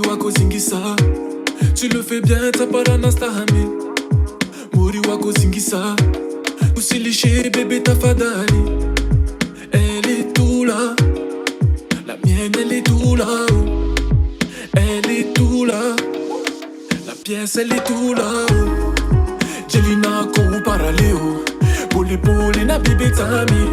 wako zingisa. Tu le fais bien, t'as pas d'anastami. Muri wako zingisa. Usilishe bébé ta fadali. Elle est tout là. La mienne elle est tout là. Elle est tout là. La pièce elle est tout là. Jelina ko paraleo. Poli poli na bébé tami.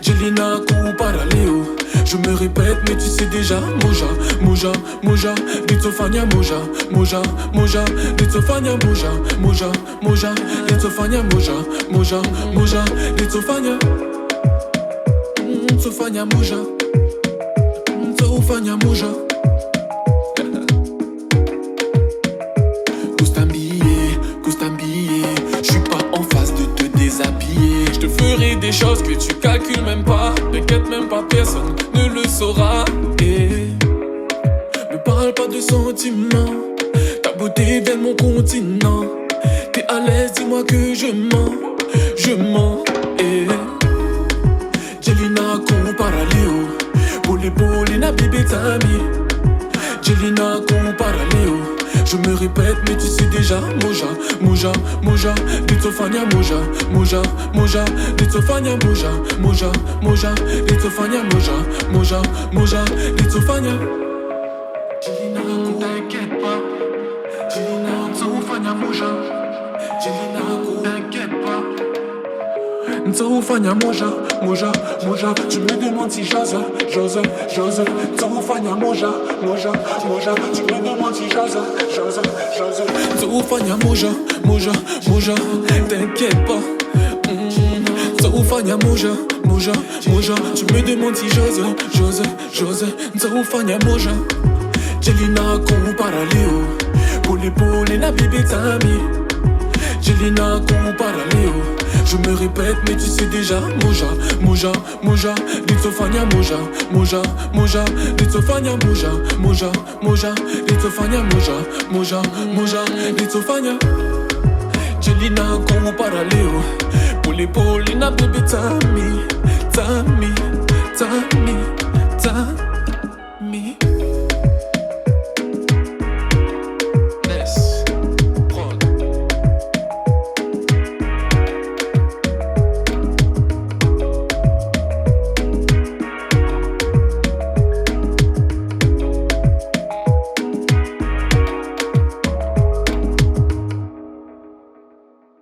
Jelina ko paraleo. Je me répète mais tu sais déjà. Moja, moja, moja. Litsofania moja, moja, moja. Litsofania moja, moja, moja. Litsofania moja, moja, moja. Litsofania Tsofania moja. Tsofania moja. Coustambillé, je suis pas en face de te déshabiller. Je te ferai des choses que tu calcules même pas. T'inquiète même pas, personne ne le saura. Et me parle pas de sentiments. Ta beauté vient de mon continent. T'es à l'aise, dis-moi que je mens. Et Jelina ko paraleo. Poli poli na bébé tami. Jelina ko paraleo. Je me répète mais tu sais déjà. Moja, moja, moja. Litsofania moja, moja, moja. Litsofania moja, moja, moja. Litsofania moja, moja, moja. Litsofania. Jelina ko t'inquiète pas. Jelina Tsofania moja. Jelina ko t'inquiète pas. Tsofania moja, moja, moja. Tu me demandes si j'ose. Tsofania moja, moja, moja. Tu me demandes si j'ose. Tsofania moja, moja, moja. T'inquiète pas. Tsofania moja, moja, moja. Tu me demandes si j'ose. Tsofania moja. Jelina ko paraleo. Poli poli na bébé tami. Jelina ko paraleo. Je me répète mais tu sais déjà. Moja, moja, moja. Litsofania moja, moja, moja. Litsofania moja, moja, moja. Litsofania moja, moja, moja. Litsofania. Jelina ko paraleo. Poli poli na bébé tami. Tami.